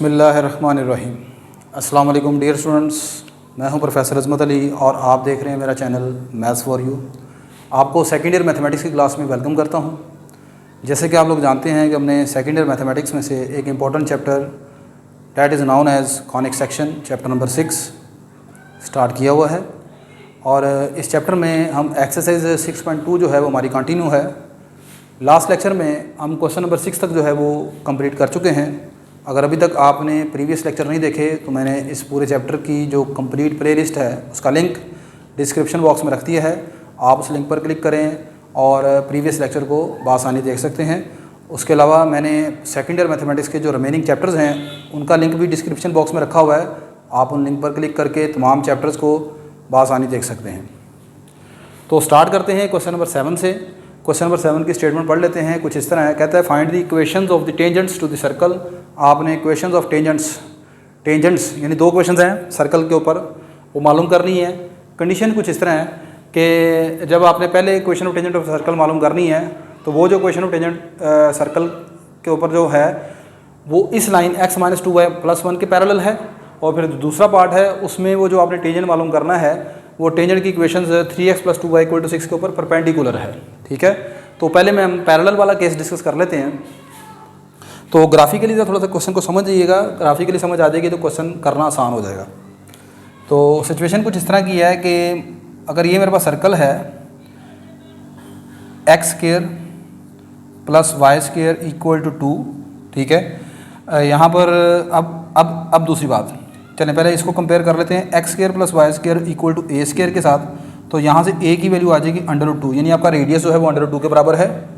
बिस्मिल्लाहिर्रहमानिर्रहीम। अस्सलाम वालेकुम डियर स्टूडेंट्स, मैं हूं प्रोफेसर अजमत अली और आप देख रहे हैं मेरा चैनल मैथ्स फॉर यू। आपको सेकेंड ईयर मैथमेटिक्स की क्लास में वेलकम करता हूं। जैसे कि आप लोग जानते हैं कि हमने सेकेंड ईयर मैथमेटिक्स में से एक important chapter that is known as conic section chapter number 6 start किया हुआ है और इस चैप्टर में हम एक्सरसाइज 6.2 जो है वो हमारी कंटिन्यू है। लास्ट लेक्चर में हम क्वेश्चन नंबर 6 तक जो है वो कंप्लीट कर चुके हैं। अगर अभी तक आपने प्रीवियस लेक्चर नहीं देखे तो मैंने इस पूरे चैप्टर की जो कंप्लीट प्लेलिस्ट है उसका लिंक डिस्क्रिप्शन बॉक्स में रख दिया है। आप उस लिंक पर क्लिक करें और प्रीवियस लेक्चर को बआसानी देख सकते हैं। उसके अलावा मैंने सेकेंड ईयर मैथमेटिक्स के जो रिमेनिंग चैप्टर्स हैं उनका लिंक भी डिस्क्रिप्शन बॉक्स में रखा हुआ है। आप उन लिंक पर क्लिक करके तमाम चैप्टर्स को बआसानी देख सकते हैं। तो स्टार्ट करते हैं क्वेश्चन नंबर 7 से। क्वेश्चन नंबर 7 की स्टेटमेंट पढ़ लेते हैं। कुछ इस तरह है, कहता है find the equations of the tangents to the circle. आपने इक्वेशंस ऑफ टेंजेंट्स यानी दो क्वेश्चंस हैं सर्कल के ऊपर, वो मालूम करनी है। कंडीशन कुछ इस तरह है कि जब आपने पहले equation of tangent of circle मालूम करनी है तो वो जो इक्वेशन ऑफ टेंजेंट सर्कल के ऊपर जो है वो इस लाइन x - 2y + 1 के पैरेलल है, और फिर दूसरा पार्ट है उसमें वो जो आपने टेंजेंट मालूम करना है वो टेंजेंट की इक्वेशंस 3x + 2y = 6 के ऊपर परपेंडिकुलर है। ठीक है, तो पहले मैं हम पैरेलल वाला केस डिस्कस कर लेते हैं। तो ग्राफिकली थोड़ा सा क्वेश्चन को समझ जाइएगा, ग्राफिकली समझ आ जाएगी तो क्वेश्चन करना आसान हो जाएगा। तो सिचुएशन कुछ इस तरह की है कि अगर ये मेरे पास सर्कल है x² + y² = 2, ठीक है। यहाँ पर अब दूसरी बात, चलें पहले इसको कंपेयर कर लेते हैं। x² + y² = a² के साथ, तो यहाँ से a की वैल्यू आ जाएगी √2, यानी आपका रेडियस जो है वो √2 के बराबर है।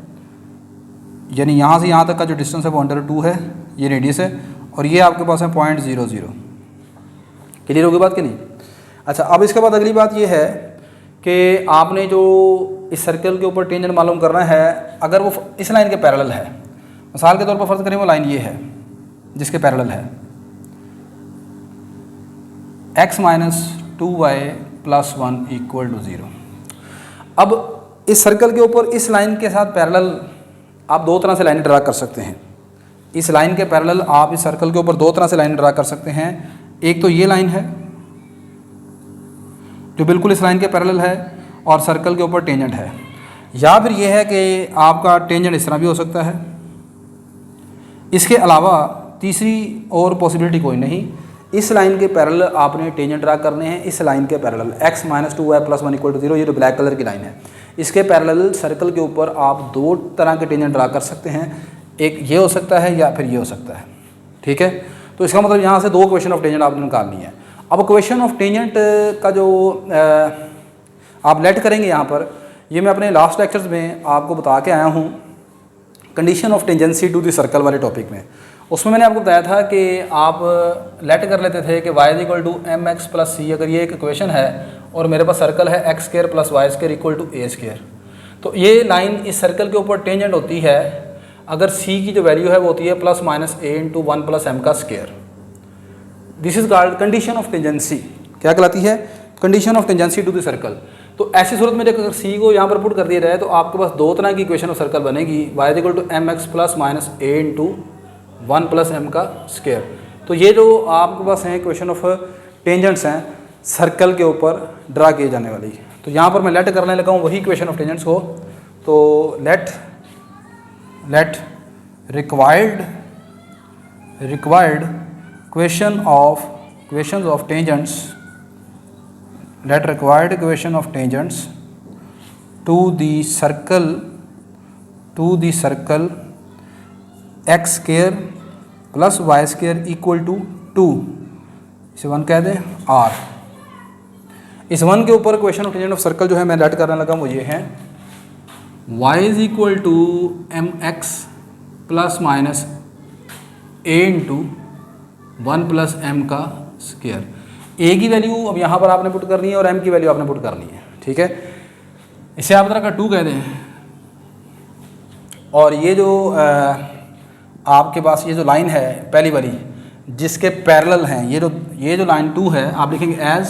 यानी यहाँ से यहाँ तक का जो डिस्टेंस है वो √2 है, ये रेडियस है, और ये आपके पास है 0.00। क्लियर होगी बात कि नहीं? अच्छा, अब इसके बाद अगली बात ये है कि आपने जो इस सर्कल के ऊपर टेंजेंट मालूम करना है, अगर वो इस लाइन के पैरेलल है, मिसाल के तौर पर फर्ज करें वो लाइन ये है जिसके पैरेलल है x - 2y + 1 = 0। अब इस सर्कल के ऊपर इस लाइन के साथ पैरेलल आप दो तरह से लाइन ड्रा कर सकते हैं। इस लाइन के पैरेलल आप इस सर्कल के ऊपर दो तरह से लाइन ड्रा कर सकते हैं। एक तो ये लाइन है जो बिल्कुल इस लाइन के पैरेलल है और सर्कल के ऊपर टेंजेंट है, या फिर ये है कि आपका टेंजेंट इस तरह भी हो सकता है। इसके अलावा तीसरी और पॉसिबिलिटी कोई नहीं। इस लाइन के पैरेलल आपने टेंजेंट ड्रा करने हैं, इस लाइन के पैरेलल x - 2y + 1 = 0, ये जो ब्लैक कलर की लाइन है इसके पैरेलल सर्कल के ऊपर आप दो तरह के टेंजेंट ड्रा कर सकते हैं। एक ये हो सकता है या फिर ये हो सकता है। ठीक है, तो इसका मतलब यहाँ से दो इक्वेशन ऑफ टेंजेंट आपने निकालनी है। अब इक्वेशन ऑफ टेंजेंट का जो आप लेट करेंगे यहाँ पर, ये मैं अपने लास्ट लेक्चर्स में आपको बता के आया हूँ condition of tangency to the circle वाले टॉपिक में। उसमें मैंने आपको बताया था कि आप लेट कर लेते थे कि y = mx + c, अगर ये एक इक्वेशन है और मेरे पास सर्कल है x² + y² = a², तो ये लाइन इस सर्कल के ऊपर टेंजेंट होती है अगर c की जो वैल्यू है वो होती है +- a × 1 + m²। This is called condition of tangency. क्या कहलाती है? Condition of tangency to the circle. तो ऐसी सूरत में जब अगर c को यहाँ पर पुट कर दिया जाए तो आपके पास दो तरह की इक्वेशन ऑफ सर्कल बनेगी, y = mx + a × 1 + m²। तो ये जो आपके पास हैं इक्वेशन ऑफ टेंजेंट्स हैं सर्कल के ऊपर ड्रा किए जाने वाली। तो यहाँ पर मैं लेट करने लगा हूँ वही इक्वेशन ऑफ टेंजेंट्स को। तो let required equation of tangents, let required equation of tangents to the circle x² + y² = 2, इसे 1 कह दें r। इस 1 के ऊपर equation of tangent of circle जो है मैं लेट करने लगा वो ये है y = mx + a × 1 + m²। a की वैल्यू अब यहाँ पर आपने पुट करनी है और m की वैल्यू आपने पुट करनी है। ठीक है, इसे आप तरह का 2 कह दें, और ये जो आपके पास ये जो लाइन है पहली वाली जिसके पैरेलल हैं, ये जो लाइन 2 है आप लिखेंगे एज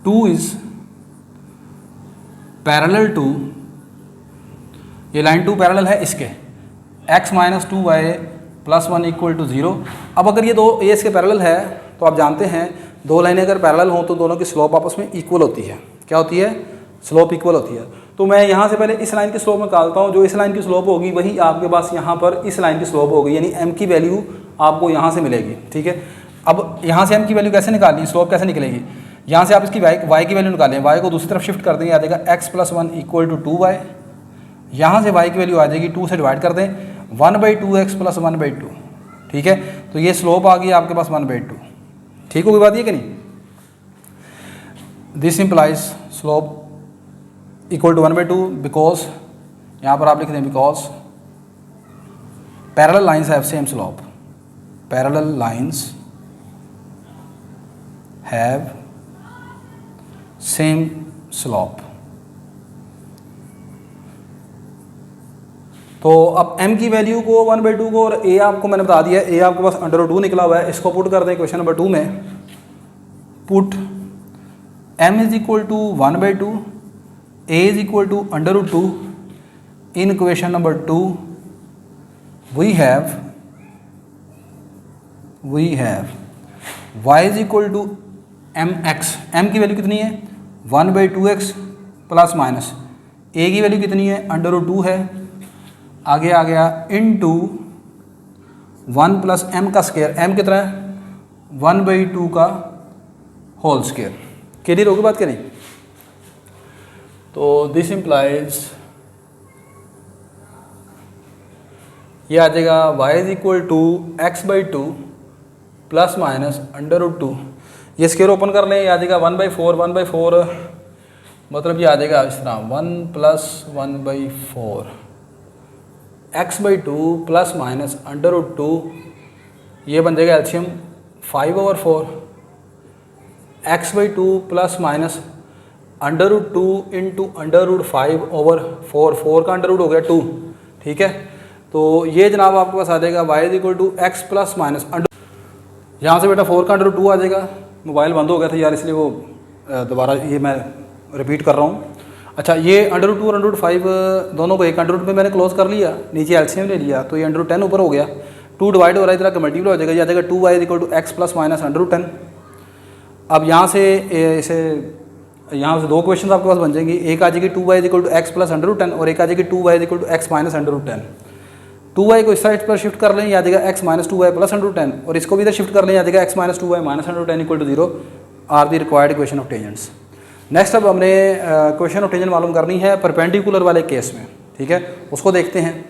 2 इज पैरेलल टू, ये लाइन 2 पैरेलल है इसके x - 2y plus 1 equal to 0। अब अगर ये दो ये इसके पैरेलल है तो आप जानते हैं दो लाइनें अगर पैरेलल हों तो दोनों की स्लोप आपस में इक्वल होती है। क्या होती है? स्लोप इक्वल होती है। तो मैं यहाँ से पहले इस लाइन की स्लोप निकालता हूँ, जो इस लाइन की स्लोप होगी वही आपके पास यहाँ पर इस लाइन की स्लोप होगी, यानी m की वैल्यू आपको यहाँ से मिलेगी। ठीक है, अब यहाँ से m की वैल्यू कैसे निकालनी, स्लोप कैसे निकलेगी? यहाँ से आप इसकी y की वैल्यू निकालें, y को दूसरी तरफ शिफ्ट कर देंगे, आ जाएगा x plus 1 equal to 2y। यहाँ से y की वैल्यू आ जाएगी 2 से डिवाइड कर दें, 1/2x प्लस 1/2। ठीक है, तो ये स्लोप आ गई आपके पास 1/2। ठीक होगी बात ये कि नहीं? This implies slope equal to 1/2 because यहाँ पर आप लिख दें because parallel lines have same slope. Parallel lines have same slope. तो अब m की वैल्यू को 1/2 को और a आपको मैंने बता दिया, a आपके पास √2 निकला हुआ है, इसको पुट कर दें क्वेश्चन नंबर 2 में। Put m is equal to 1/2, a is equal to √2 in equation number 2 we have y is equal to mx। m की वैल्यू कितनी है? 1/2x प्लस माइनस a की वैल्यू कितनी है? √2 है, आगे आ गया इनटू 1 प्लस m का स्क्वायर। m कितना है? 1/2 का होल स्क्वायर। क्लियर होगी बात करें? तो दिस इम्प्लाइज ये आ जाएगा y is equal to x/2 plus minus √2। ये स्क्वायर ओपन कर लें, ये आ जाएगा 1/4 मतलब ये आ जाएगा इस तरह 1 प्लस 1/4 x/2 प्लस माइनस √2। ये बन जाएगा LCM 5/4 x/2 plus minus √2 into √5/4। 4 का अंडर हो गया 2। ठीक है, तो ये जनाब आपके पास आ जाएगा y is equal to x plus minus यहाँ से बेटा 4 का √2 आ जाएगा। मोबाइल बंद हो गया था यार, इसलिए वो दोबारा ये मैं रिपीट कर रहा हूँ। अच्छा, ये √2 और √5 दोनों को एक √2 में मैंने क्लोज कर लिया, नीचे एलसीएम ले लिया, तो ये √10 ऊपर हो गया, 2 डिवाइड हो रहा है, इधर का मल्टीप्लाई हो जाएगा, ये आ जाएगा 2y is equal to x plus minus √10। अब यहाँ से इसे यहाँ से दो क्वेश्चन आपके पास बन जाएंगी, एक आ जाएगी 2y is equal to x plus √10 और एक आ जाएगी 2y is equal to x minus √10। 2y को इस साइड पर शिफ्ट कर लें, या देगा x माइनस 2y प्लस 110, और इसको भी इधर शिफ्ट कर लें, या देगा x minus 2y minus 110 equal to 0 are the required equation of tangents. Next अब हमने क्वेश्चन ऑफ टेंजेंट मालूम करनी है परपेंडिकुलर वाले केस में। ठीक है, उसको देखते हैं।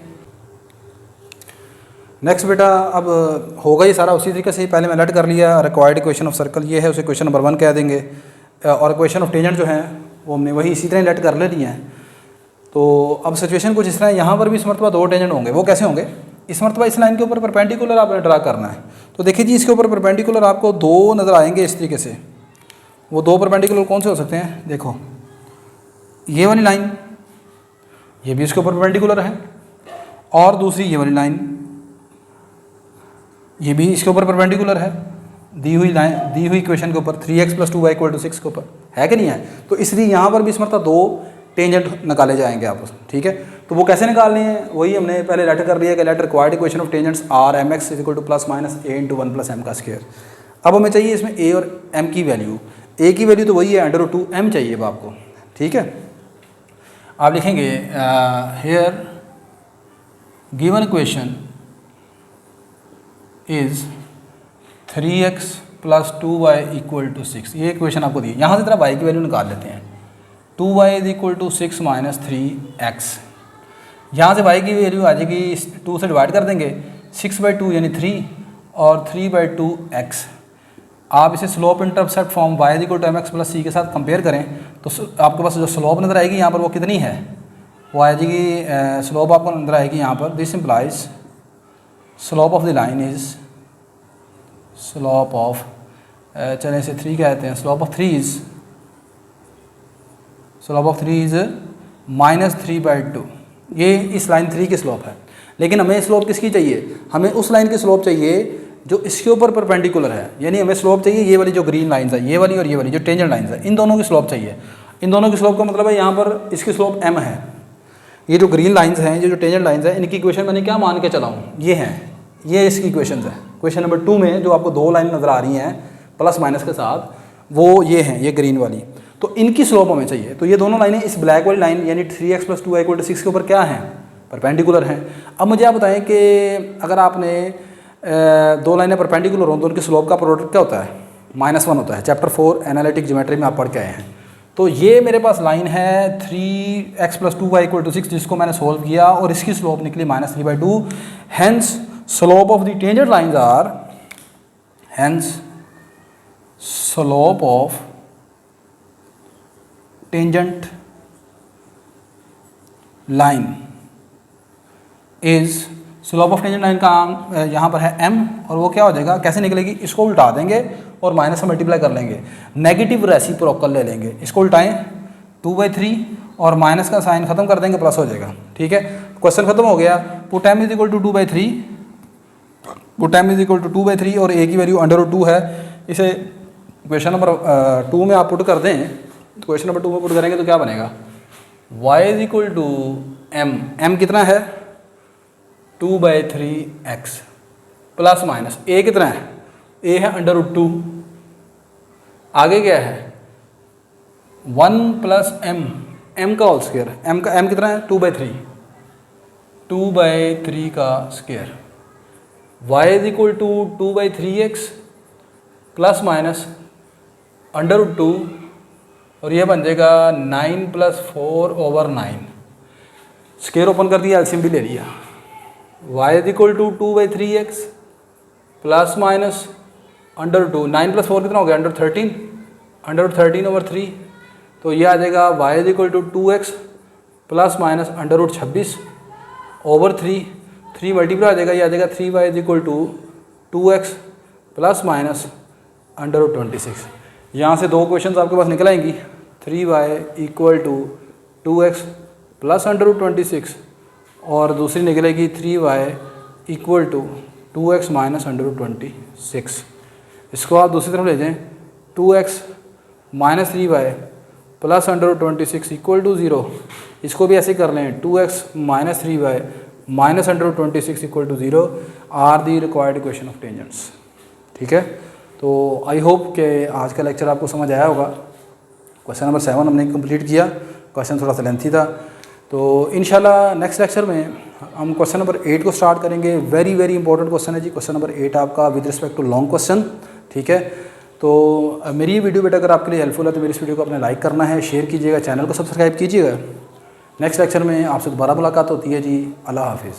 नेक्स्ट बेटा अब होगा ये सारा उसी तरीके से, पहले मैं लेट कर लिया रिक्वायर्ड इक्वेशन ऑफ सर्कल ये है, उसे क्वेश्चन नंबर 1 कह देंगे, और क्वेश्चन ऑफ टेंजेंट जो है वो हमने वही इसी तरह लेट कर लेनी है। तो अब सिचुएशन कुछ इस तरह है, यहाँ पर भी इस मरतबा 2 टेंजेंट होंगे। वो कैसे होंगे? इस मरतबा इस लाइन के ऊपर परपेंडिकुलर आपने ड्रा करना है। तो देखिए जी, इसके ऊपर परपेंडिकुलर आपको 2 नज़र आएंगे इस तरीके से। वो 2 परपेंडिकुलर कौन से हो सकते हैं? देखो, ये वाली लाइन, ये भी इसके ऊपर परपेंडिकुलर है, और दूसरी ये वाली लाइन, ये भी इसके ऊपर परपेंडिकुलर है, दी हुई लाइन, दी हुई इक्वेशन के ऊपर 3x plus 2y equal to 6 के ऊपर है कि नहीं है? तो इसलिए यहाँ पर भी इस मरतबा 2 टेंजेंट निकाले जाएंगे आपस में। ठीक है, तो वो कैसे निकालने हैं वही हमने पहले लेटर कर लिया कि letter required equation of tangents are m x is equal to plus minus a into 1 plus m का स्क्वायर। अब हमें चाहिए इसमें a और m की वैल्यू। a की वैल्यू तो वही है √2, m चाहिए अब आपको। ठीक है, आप लिखेंगे here given equation is 3x plus 2y equal to 6। ये इक्वेशन आपको दी, यहाँ से तरह y की वैल्यू निकाल लेते हैं। 2y is equal to 6 minus 3x। यहाँ से y की वैल्यू आ जाएगी, 2 से डिवाइड कर देंगे, 6/2 यानी 3 और 3/2x। आप इसे slope intercept form y is equal to mx plus c के साथ कंपेयर करें तो आपके पास जो स्लोप नज़र आएगी यहाँ पर वो कितनी है? वो आ जाएगी, स्लोप आपको नज़र आएगी यहाँ पर, this implies slope of the line is slope of, चलें इसे 3 कहते हैं, स्लोप ऑफ 3 इज माइनस 3/2। ये इस लाइन 3 की स्लोप है, लेकिन हमें स्लोप किसकी चाहिए? हमें उस लाइन की स्लोप चाहिए जो इसके ऊपर परपेंडिकुलर है, यानी हमें स्लोप चाहिए ये वाली जो ग्रीन लाइन्स है, ये वाली और ये वाली जो टेंजेंट लाइन्स है, इन दोनों की स्लोप चाहिए। इन दोनों की स्लोप का मतलब है यहाँ पर इसकी स्लोप m है। ये जो ग्रीन लाइन्स हैं, ये जो टेंजेंट लाइन्स हैं, इनकी इक्वेशन मैंने क्या मान के चलाऊँ? ये हैं, ये इसकी इक्वेशन है। क्वेश्चन नंबर 2 में जो आपको दो लाइन नज़र आ रही हैं प्लस माइनस के साथ, वो ये हैं, ये ग्रीन वाली। तो इनकी स्लोप हमें चाहिए। तो ये दोनों लाइनें इस ब्लैक वाली लाइन यानी 3x + 2y = 6 के ऊपर क्या हैं, परपेंडिकुलर हैं। अब मुझे आप बताएं कि अगर आपने दो लाइनें परपेंडिकुलर हों तो उनकी स्लोप का प्रोडक्ट क्या होता है, -1 होता है। चैप्टर 4 एनालिटिक ज्योमेट्री में आप पढ़ के आए हैं। तो ये मेरे पास लाइन है 3x + 2y = 6, जिसको मैंने सोल्व किया और इसकी स्लोप निकली -3/2। Hence slope of the tangent lines are, hence slope of tangent line is, slope of tangent line का यहाँ पर है m, और वो क्या हो जाएगा, कैसे निकलेगी, इसको उल्टा देंगे और माइनस से मल्टीप्लाई कर लेंगे, नेगेटिव रेसिप्रोकल ले लेंगे, इसको उल्टाएं 2/3 और माइनस का साइन खत्म कर देंगे, प्लस हो जाएगा। ठीक है, क्वेश्चन खत्म हो गया। पुट m = 2/3, पुट m = 2/3 और a की वैल्यू √2 है। इसे क्वेश्चन नंबर 2 में आप पुट कर दें, तो क्वेश्चन नंबर 2 में पुट करेंगे तो क्या बनेगा, y = m कितना है 2/3x प्लस माइनस a कितना है, a है √2, आगे क्या है 1 + m का होल स्क्वायर, m कितना है 2/3 का square, y = 2/3x plus minus √2 और यह बन जाएगा 9 + 4/9। स्क्वायर ओपन कर दिया, एलसीएम भी ले लिया। y = 2/3x प्लस माइनस √2, 9 + 4 कितना हो गया, √13/3। तो ये आ जाएगा y = 2x plus minus √26/3, 3 multiply आ जाएगा, ये आ जाएगा 3y = 2x प्लस माइनस √26। यहाँ से दो क्वेश्चन आपके पास निकल आएंगी, 3y = 2x प्लस √26 और दूसरी निकलेगी 3y = 2x माइनस √26। इसको आप दूसरी तरफ ले जाएं, 2x - 3y प्लस √26 = 0। इसको भी ऐसे कर लें, 2x - 3y minus √26 = 0 are the required equation of tangents. ठीक है, तो आई होप कि आज का लेक्चर आपको समझ आया होगा। क्वेश्चन नंबर 7 हमने कंप्लीट किया, क्वेश्चन थोड़ा सा लेंथी था। तो इंशाल्लाह नेक्स्ट लेक्चर में हम क्वेश्चन नंबर 8 को स्टार्ट करेंगे। वेरी इंपॉर्टेंट क्वेश्चन है जी, क्वेश्चन नंबर 8 आपका with respect to long question. ठीक है, तो मेरी ये वीडियो बेटा अगर आपके लिए हेल्पफुल है तो मेरी इस वीडियो को आपने लाइक करना है, शेयर कीजिएगा, चैनल को सब्सक्राइब कीजिएगा। नेक्स्ट लेक्चर में आपसे दोबारा मुलाकात होती है जी। अल्लाह हाफिज़।